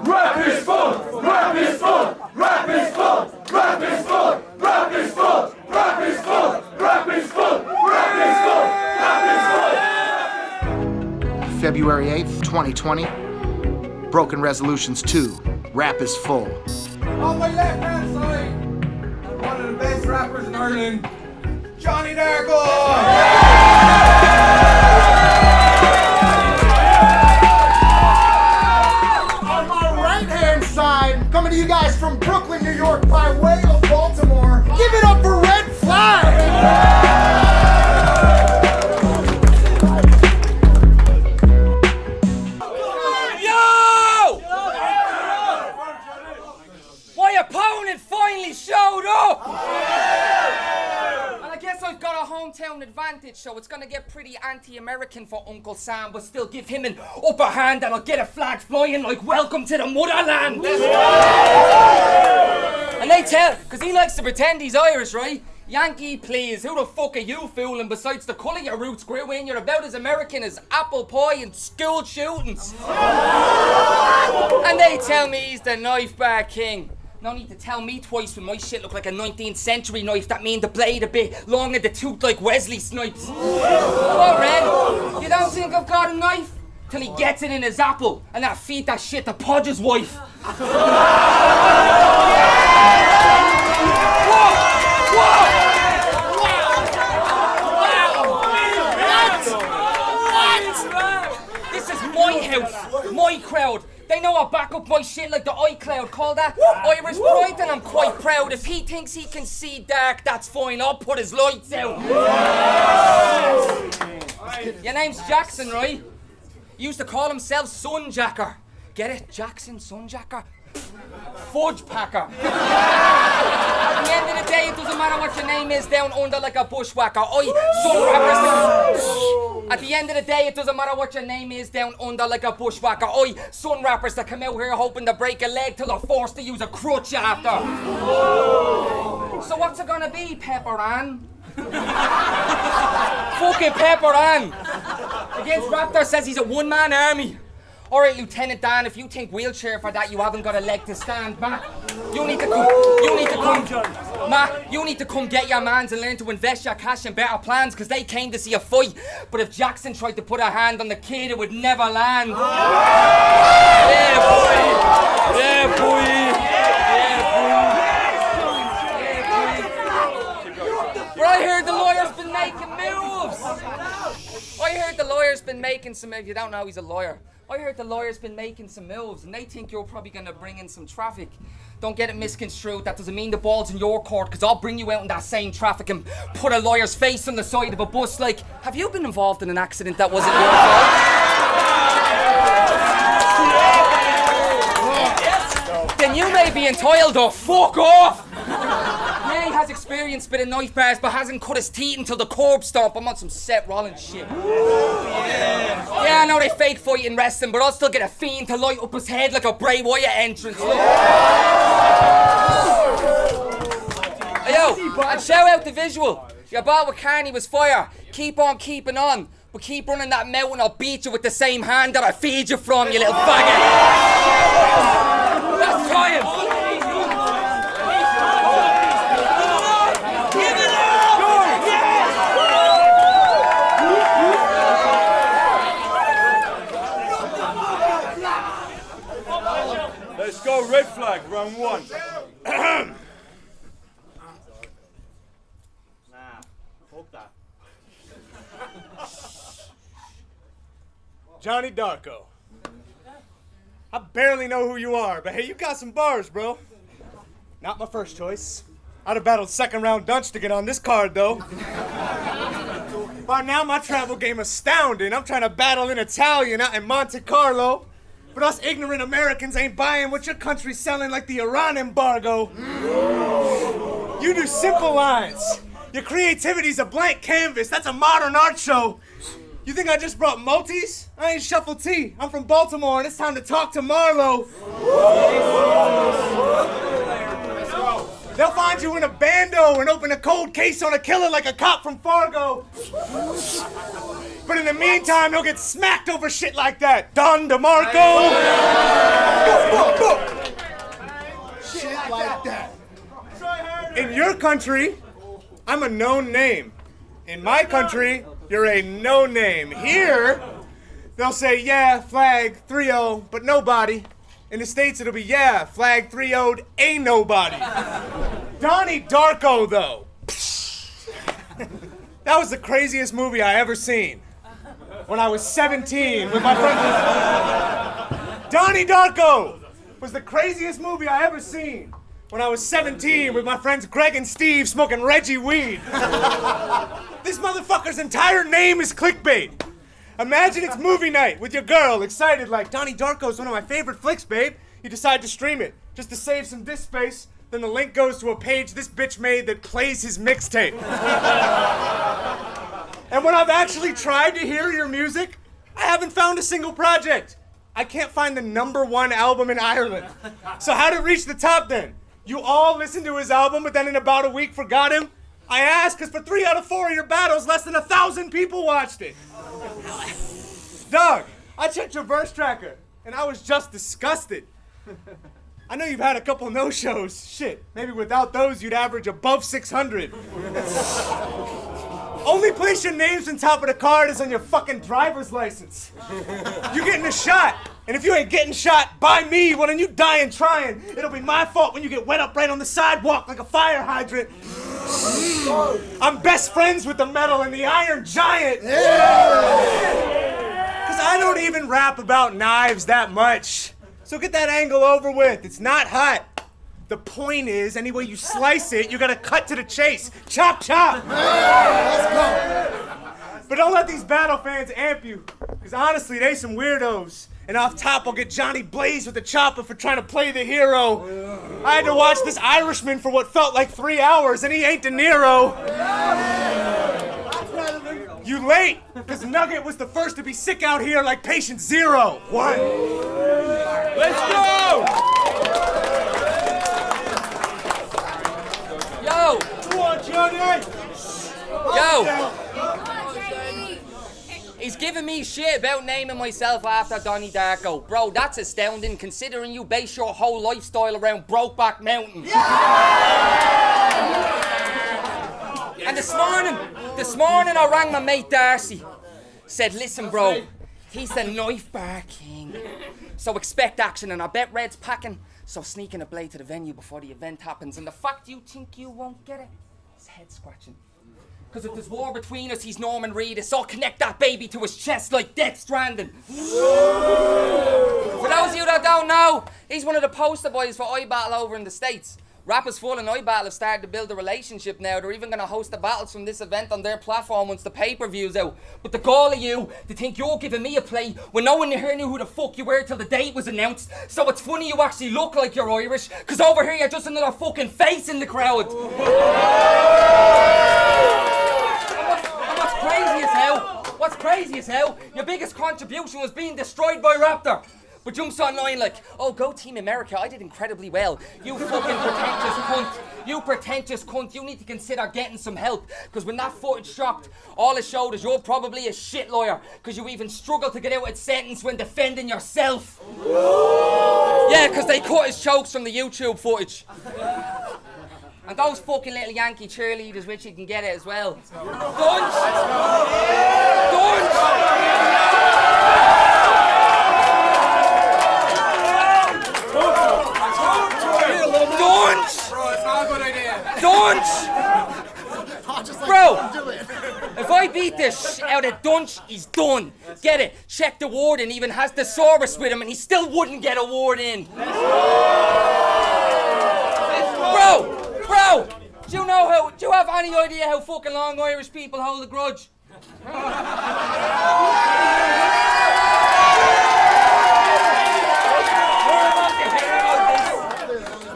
Rap is fun! Rap is fun! Rap is fun! Rap is fun! Rap is fun! Rap is fun! Rap is fun! Rap is fun! Rap is fun! February 8th, 2020. Broken Resolutions 2. Rap is full. On my left-hand side, one of the best rappers in Ireland, Jonny Darko! On my right-hand side, coming to you guys from Brooklyn, New York, by way of Baltimore, give it up for Red Flag! My opponent finally showed up! And I guess I've got a hometown advantage, so it's gonna get pretty anti-American for Uncle Sam, but still give him an upper hand and I'll get a flag flying like welcome to the motherland! And they tell, because he likes to pretend he's Irish, right? Yankee, please, who the fuck are you fooling besides the colour your roots grew in? You're about as American as apple pie and school shootings. And they tell me he's the knife bar king. No need to tell me twice when my shit look like a 19th century knife that mean the blade a bit long and the tooth like Wesley Snipes. What, Red? You don't think I've got a knife? Till he gets it in his apple and that feed that shit to Podge's wife. This is my house, my crowd. They know I back up my shit like the iCloud. Call that Irish pride, and I'm quite proud. If he thinks he can see dark, that's fine. I'll put his lights out. Your name's Jackson, right? He used to call himself Sunjacker. Get it? Jackson, Sunjacker? Fudge packer. At the end of the day, it doesn't matter what your name is down under like a bushwhacker. At the end of the day, it doesn't matter what your name is down under like a bushwhacker. Sun rappers that come out here hoping to break a leg till they're forced to use a crutch after. So what's it gonna be, Pepper Ann? Fucking Pepper Ann. Against Raptor says he's a one-man army. Alright, Lieutenant Dan, if you think wheelchair for that, you haven't got a leg to stand, Ma. You need to come get your mans and learn to invest your cash in better plans, because they came to see a fight. But if Jackson tried to put a hand on the kid, it would never land. Yeah, boy. Yeah, boy. But I heard the lawyer's been making moves. I heard the lawyer's been making some, if you don't know, he's a lawyer. I heard the lawyer's been making some moves and they think you're probably going to bring in some traffic. Don't get it misconstrued. That doesn't mean the ball's in your court, because I'll bring you out in that same traffic and put a lawyer's face on the side of a bus like, have you been involved in an accident that wasn't your fault? Then you may be entitled to fuck off. Yeah, he has experience spitting knife bars, but hasn't cut his teeth until the curb stomp. I'm on some Seth Rollins shit. Yeah, I know they fake fight in wrestling, but I'll still get a fiend to light up his head like a Bray Wyatt entrance. Yo, and shout out the visual. Your ball with Carney was fire. Keep on keeping on, but keep running that mouth and I'll beat you with the same hand that I feed you from, you little faggot. That's time. Let's go, red flag, round one. Jonny Darko. I barely know who you are, but hey, you got some bars, bro. Not my first choice. I'd have battled second round Dunch to get on this card, though. By now, my travel game astounding. I'm trying to battle in Italian out in Monte Carlo. But us ignorant Americans ain't buying what your country's selling like the Iran embargo. You do simple lines. Your creativity's a blank canvas. That's a modern art show. You think I just brought multis? I ain't shuffle tea. I'm from Baltimore and it's time to talk to Marlo. They'll find you in a bando and open a cold case on a killer like a cop from Fargo. But in the meantime, he'll get smacked over shit like that. Don DeMarco! your country, I'm a known name. In my country, you're a no name. Here, they'll say, yeah, flag 3-0, but nobody. In the States, it'll be, yeah, flag 3-0'd, ain't nobody. Jonny Darko, though. That was the craziest movie I ever seen. When I was 17 with my friend. Jonny Darko was the craziest movie I ever seen. When I was 17 with my friends Greg and Steve smoking Reggie weed. This motherfucker's entire name is clickbait. Imagine it's movie night with your girl, excited like, Jonny Darko's one of my favorite flicks, babe. You decide to stream it, just to save some disk space. Then the link goes to a page this bitch made that plays his mixtape. And when I've actually tried to hear your music, I haven't found a single project. I can't find the #1 album in Ireland. So how'd it reach the top then? You all listened to his album, but then in about a week forgot him? I asked, because for 3 out of 4 of your battles, less than 1,000 people watched it. Doug, I checked your verse tracker, and I was just disgusted. I know you've had a couple no-shows. Shit, maybe without those, you'd average above 600. Only place your name's on top of the card is on your fucking driver's license. You're getting a shot. And if you ain't getting shot by me, well then you dying trying. It'll be my fault when you get wet up right on the sidewalk like a fire hydrant. I'm best friends with the metal and the Iron Giant. Cause I don't even rap about knives that much. So get that angle over with. It's not hot. The point is, any way you slice it, you gotta cut to the chase. Chop, chop. Let's go. But don't let these battle fans amp you. Cause honestly, they some weirdos. And off top, I'll get Johnny Blaze with the chopper for trying to play the hero. I had to watch this Irishman for what felt like 3 hours, and he ain't De Niro. You late, because Nugget was the first to be sick out here like patient 0. What? Let's go! Yo! Come on, Johnny! Yo! He's giving me shit about naming myself after Jonny Darko. Bro, that's astounding considering you base your whole lifestyle around Brokeback Mountain. And this morning I rang my mate Darcy. Said, listen bro, he's the knife bar king. So expect action, and I bet Red's packing. So sneaking a blade to the venue before the event happens. And the fact you think you won't get it is head scratching. Because if there's war between us, he's Norman Reedus. So I'll connect that baby to his chest like Death Stranding. For those of you that don't know, he's one of the poster boys for iBattle over in the States. Rappers Full and iBattle have started to build a relationship now. They're even going to host the battles from this event on their platform once the pay-per-view's out. But the gall of you to think you're giving me a play when no one here knew who the fuck you were till the date was announced. So it's funny you actually look like you're Irish, because over here you're just another fucking face in the crowd. What's crazy as hell, your biggest contribution was being destroyed by Raptor. But jumps online like, oh, go Team America, I did incredibly well. You fucking pretentious cunt. You pretentious cunt, you need to consider getting some help. Because when that footage dropped, all it showed is you're probably a shit lawyer. Because you even struggled to get out a sentence when defending yourself. Yeah, because they cut his chokes from the YouTube footage. And those fucking little Yankee cheerleaders, which you can get it as well. Dunch! Bro, if I beat this out of Dunch, he's done. Get it? Check the warden even has the Saurus with him and he still wouldn't get a ward in. Bro, do you have any idea how fucking long Irish people hold a grudge?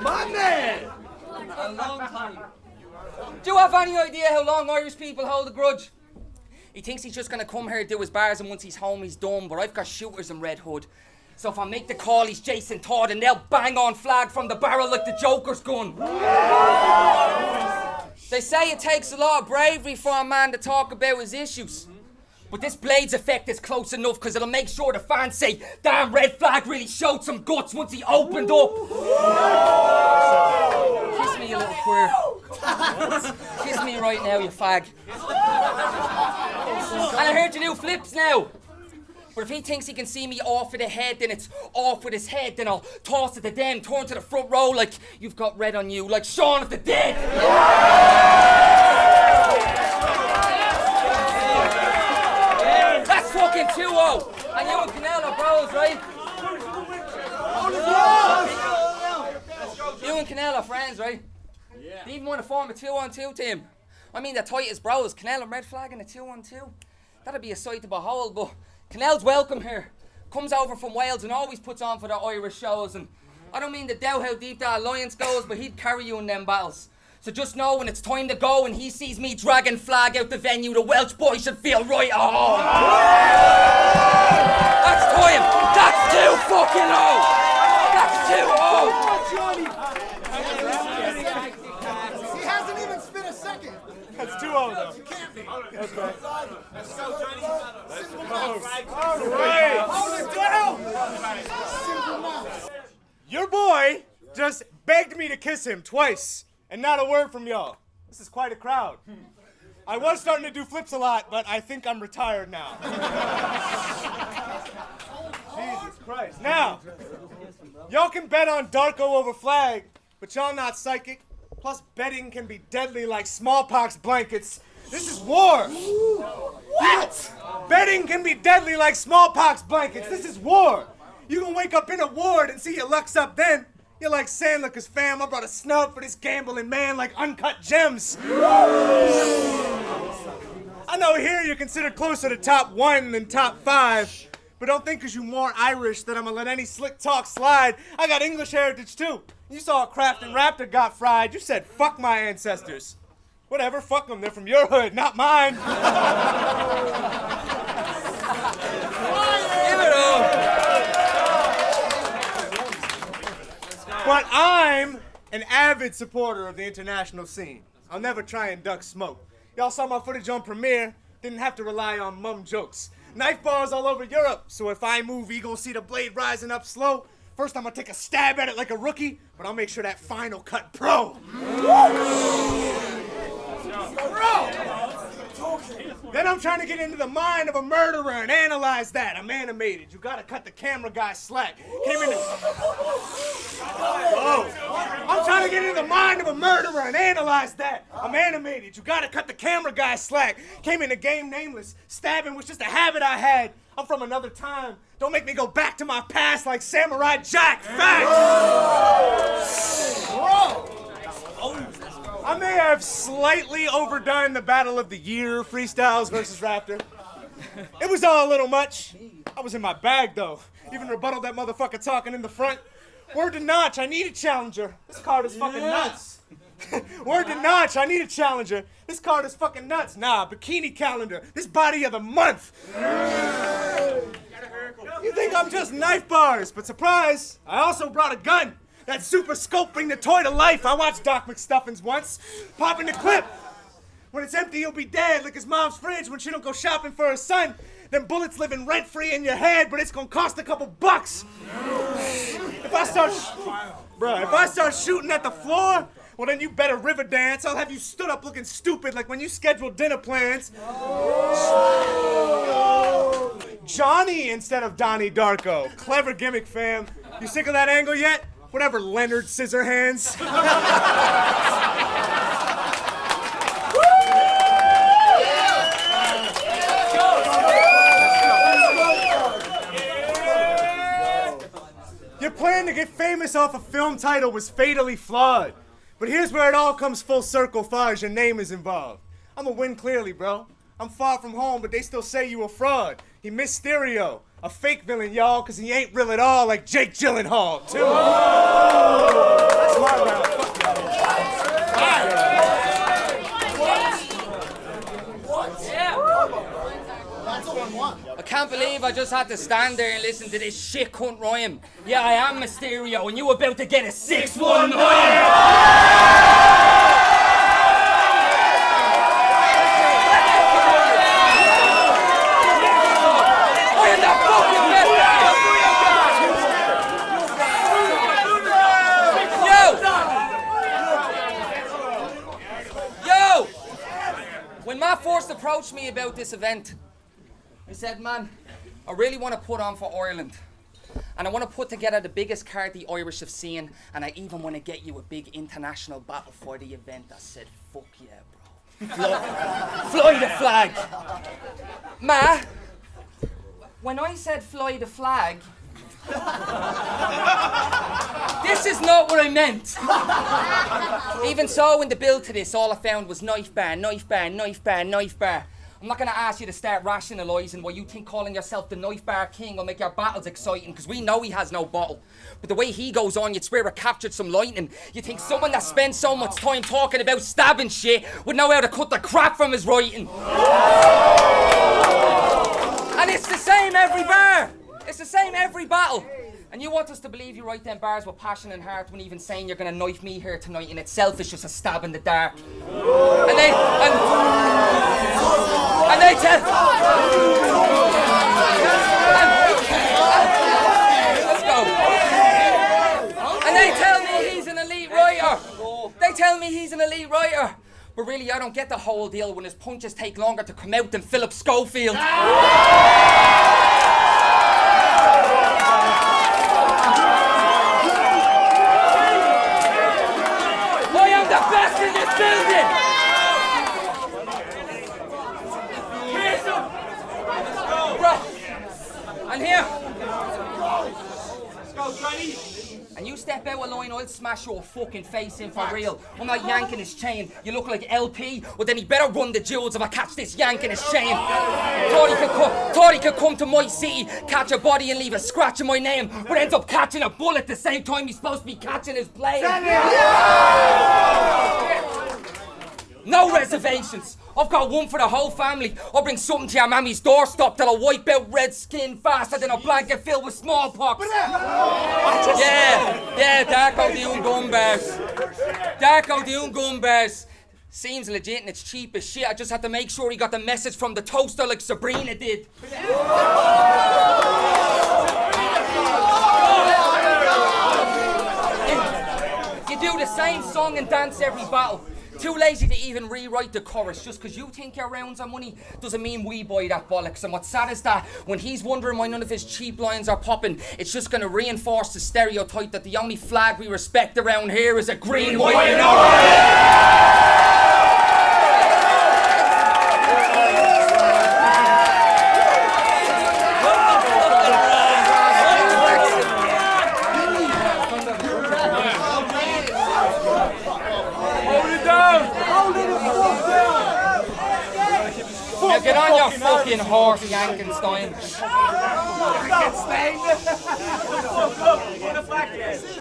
My man! A long time. Do you have any idea how long Irish people hold a grudge? He thinks he's just gonna come here, do his bars, and once he's home, he's done. But I've got shooters in Red Hood. So if I make the call, he's Jason Todd, and they'll bang on flag from the barrel like the Joker's gun. They say it takes a lot of bravery for a man to talk about his issues. But this blade's effect is close enough because it'll make sure the fans say, damn, Red Flag really showed some guts once he opened up. Kiss me, you little little queer. Kiss me right now, you fag. And I heard you do flips now. But if he thinks he can see me off with the head, then it's off with his head. Then I'll toss it to them, turn to the front row like you've got red on you, like Shaun of the Dead. That's fucking 2-0. And you and Canal are bros, right? You and Canal are friends, right? Yeah. They even want to form a 2-on-2 team. I mean, they're tight as bros. Canal and Red Flag in a 2-on-2. That'd be a sight to behold, but Canal's welcome here. Comes over from Wales and always puts on for the Irish shows. And I don't mean to doubt how deep that alliance goes, but he'd carry you in them battles. So just know when it's time to go and he sees me dragging Flag out the venue, the Welsh boy should feel right at home. That's time. That's 2 fucking 0. That's 2-0. He hasn't even spent a second. That's 2-0 though. It can't be. Okay. Let's go, Johnny. Simple All mouse. right. Hold it down. Simple mouse. Your boy just begged me to kiss him twice, and not a word from y'all. This is quite a crowd. I was starting to do flips a lot, but I think I'm retired now. Jesus Christ. Now, y'all can bet on Darko over Flag, but y'all not psychic. Plus, betting can be deadly like smallpox blankets. This is war. What? Betting can be deadly like smallpox blankets. This is war. You can wake up in a ward and see your luck's up then. You're like Sandler, cause fam, I brought a snub for this gambling man like uncut gems. I know here you're considered closer to top 1 than top 5. But don't think cause you more Irish that I'm gonna let any slick talk slide. I got English heritage too. You saw a Kraft and Raptor got fried. You said, fuck my ancestors. Whatever, fuck them. They're from your hood, not mine. Give it up. But I'm an avid supporter of the international scene. I'll never try and duck smoke. Y'all saw my footage on Premiere. Didn't have to rely on mum jokes. Knife bars all over Europe, so if I move, you gon' see the blade rising up slow. First, I'm gonna take a stab at it like a rookie, but I'll make sure that final cut pro. Then I'm trying to get into the mind of a murderer and analyze that. I'm animated. You gotta cut the camera guy slack. I'm trying to get into the mind of a murderer and analyze that. I'm animated. You gotta cut the camera guy slack. Came in the game nameless. Stabbing was just a habit I had. I'm from another time. Don't make me go back to my past like Samurai Jack. Facts! I may have slightly overdone the Battle of the Year freestyles versus Raptor. It was all a little much. I was in my bag though. Even rebutted that motherfucker talking in the front. Word to Notch, I need a challenger. This card is fucking nuts. Word to Notch, I need a challenger. This card is fucking nuts. Nah, bikini calendar. This body of the month. You think I'm just knife bars, but surprise, I also brought a gun. That super scope bring the toy to life. I watched Doc McStuffins once. Popping the clip. When it's empty, you'll be dead, like his mom's fridge when she don't go shopping for her son. Them bullets living rent-free in your head, but it's gonna cost a couple bucks. If I start shooting at the floor, well then you better river dance. I'll have you stood up looking stupid like when you schedule dinner plans. Johnny instead of Jonny Darko. Clever gimmick, fam. You sick of that angle yet? Whatever, Leonard Scissorhands. Your plan to get famous off a film title was fatally flawed. But here's where it all comes full circle far as your name is involved. I'ma win clearly, bro. I'm far from home, but they still say you a fraud. He missed stereo. A fake villain, y'all, cause he ain't real at all like Jake Gyllenhaal, too. That's my round. Fuck y'all. I can't believe I just had to stand there and listen to this shit cunt rhyme. Yeah, I am Mysterio, and you about to get a 619! approached me about this event. I said, man, I really want to put on for Ireland. And I want to put together the biggest card the Irish have seen, and I even want to get you a big international battle for the event. I said, fuck yeah, bro. Fly the flag. Ma, when I said fly the flag, this is not what I meant. Even so, in the build to this, all I found was knife bar, knife bar, knife bar, knife bar. I'm not going to ask you to start rationalising why you think calling yourself the knife bar king will make your battles exciting, because we know he has no bottle. But the way he goes on, you'd swear it captured some lightning. You think someone that spends so much time talking about stabbing shit would know how to cut the crap from his writing. And it's the same every bar. It's the same every battle. And you want us to believe you write them bars with passion and heart when even saying you're going to knife me here tonight in itself is just a stab in the dark. And they tell... Let's go. And they tell me he's an elite writer. They tell me he's an elite writer. But really, I don't get the whole deal when his punches take longer to come out than Philip Schofield. The best in this building! Bro, and here. Let's go, Johnny. And you step out of line, I'll smash your fucking face in for real. I'm not yanking his chain. You look like LP. Well, then he better run the jewels if I catch this yanking his chain. Thought he could come to my city, catch a body and leave a scratch in my name, but ends up catching a bullet the same time he's supposed to be catching his plane. No reservations. I've got one for the whole family. I'll bring something to your mammy's doorstep that'll wipe out red skin faster than a blanket filled with smallpox. Yeah, Darko the gun bears. Darko the gun bears. Seems legit and it's cheap as shit. I just had to make sure he got the message from the toaster like Sabrina did. You do the same song and dance every battle. Too lazy to even rewrite the chorus. Just because you think your rounds are money doesn't mean we buy that bollocks. And what's sad is that when he's wondering why none of his cheap lines are popping, it's just going to reinforce the stereotype that the only flag we respect around here is a green, white and orange. Now get on your fucking horse, Yankenstein.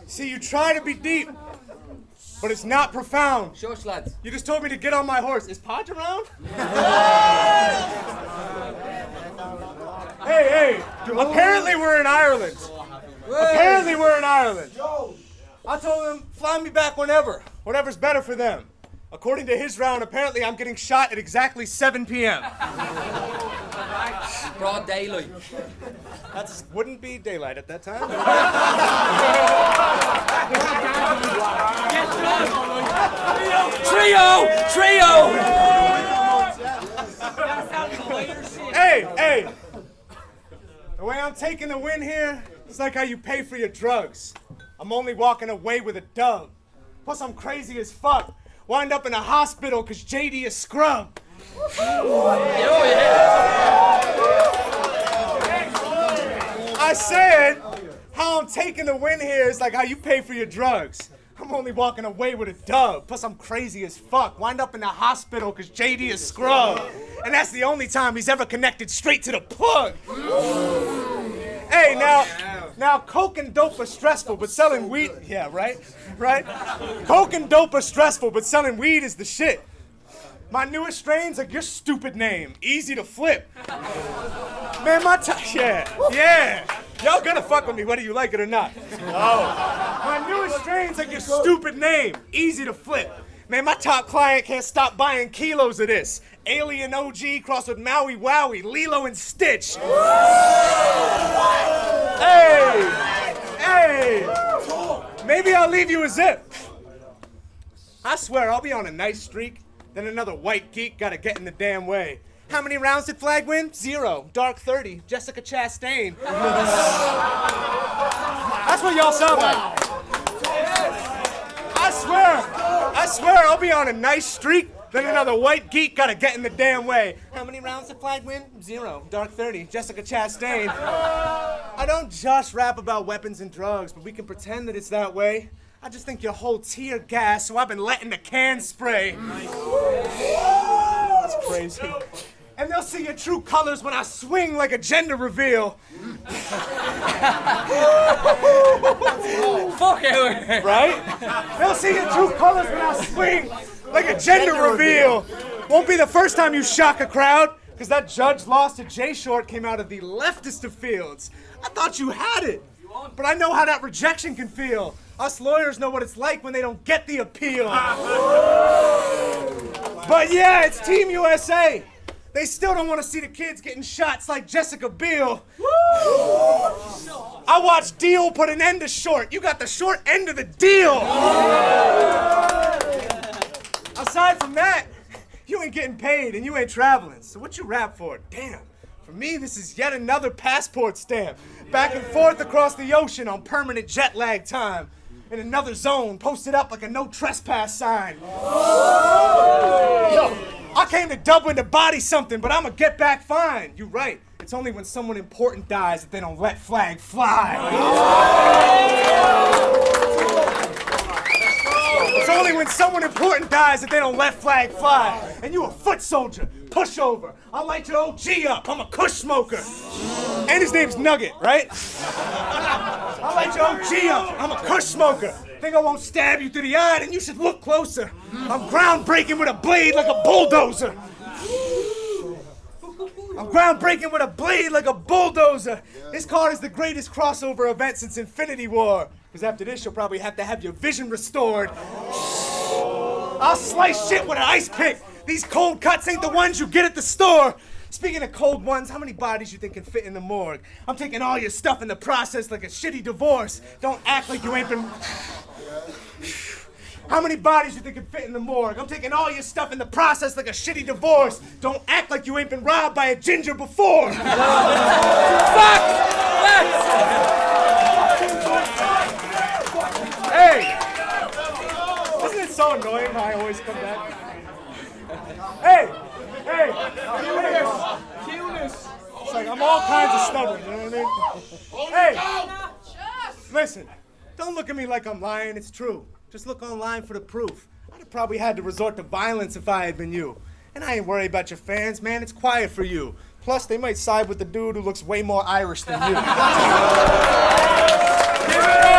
See, you try to be deep, but it's not profound. Shush, lads. You just told me to get on my horse. Is Podge around? Hey, apparently we're in Ireland. I told him, fly me back whenever. Whatever's better for them. According to his round, apparently I'm getting shot at exactly 7 p.m. Broad daylight. That wouldn't be daylight at that time. Trio! Hey! The way I'm taking the win here, it's like how you pay for your drugs. I'm only walking away with a dub. Plus, I'm crazy as fuck. Wind up in a hospital because JD is scrub. I said, how I'm taking the win here is like how you pay for your drugs. I'm only walking away with a dub. Plus, I'm crazy as fuck. Wind up in the hospital because JD is scrub. And that's the only time he's ever connected straight to the plug. Hey, now, coke and dope are stressful, but selling weed... Yeah, right? Coke and dope are stressful, but selling weed is the shit. My newest strain's like your stupid name. Easy to flip. Man, yeah. Y'all gonna fuck with me whether you like it or not. Oh. My newest strain's like your stupid name. Easy to flip. Man, my top client can't stop buying kilos of this. Alien OG crossed with Maui Wowie, Lilo and Stitch. Hey! Maybe I'll leave you a zip. I swear I'll be on a nice streak, then another white geek gotta get in the damn way. How many rounds did Flag win? 0. Dark 30. Jessica Chastain. That's what y'all sound like. I swear, I'll be on a nice streak, then another white geek gotta get in the damn way. How many rounds did Flag win? 0. Dark 30. Jessica Chastain. I don't just rap about weapons and drugs, but we can pretend that it's that way. I just think your whole tear gas, so I've been letting the can spray. That's crazy. And they'll see your true colors when I swing like a gender reveal. Fuck out. Right? They'll see your true colors when I swing like a gender reveal. Won't be the first time you shock a crowd, because that judge lost to Jay Short came out of the leftist of fields. I thought you had it, but I know how that rejection can feel. Us lawyers know what it's like when they don't get the appeal. But yeah, it's Team USA. They still don't want to see the kids getting shots like Jessica Biel. I watched Deal put an end to Short. You got the short end of the deal. Aside from that, you ain't getting paid and you ain't traveling. So what you rap for? Damn. For me, this is yet another passport stamp. Back and forth across the ocean on permanent jet lag time. In another zone, posted up like a no trespass sign. Yo, I came to Dublin to body something, but I'ma get back fine. You right. It's only when someone important dies that they don't let Flag fly. It's only when someone important dies that they don't let Flag fly. And you a foot soldier, pushover. I'll light your OG up. I'm a kush smoker. And his name's Nugget, right? I'll light your OG up. I'm a kush smoker. Think I won't stab you through the eye, then you should look closer. I'm groundbreaking with a blade like a bulldozer. I'm groundbreaking with a blade like a bulldozer. This card is the greatest crossover event since Infinity War. Because after this, you'll probably have to have your vision restored. I'll slice shit with an ice pick. These cold cuts ain't the ones you get at the store. Speaking of cold ones, how many bodies you think can fit in the morgue? I'm taking all your stuff in the process like a shitty divorce. Don't act like you ain't been... How many bodies you think can fit in the morgue? I'm taking all your stuff in the process like a shitty divorce. Don't act like you ain't been robbed by a ginger before. Fuck! Hey! Isn't it so annoying how I always come back? Hey! Cuteness! It's like I'm all kinds of stubborn, you know what I mean? Hey! Listen, don't look at me like I'm lying, it's true. Just look online for the proof. I'd have probably had to resort to violence if I had been you. And I ain't worried about your fans, man. It's quiet for you. Plus, they might side with the dude who looks way more Irish than you. Give it up!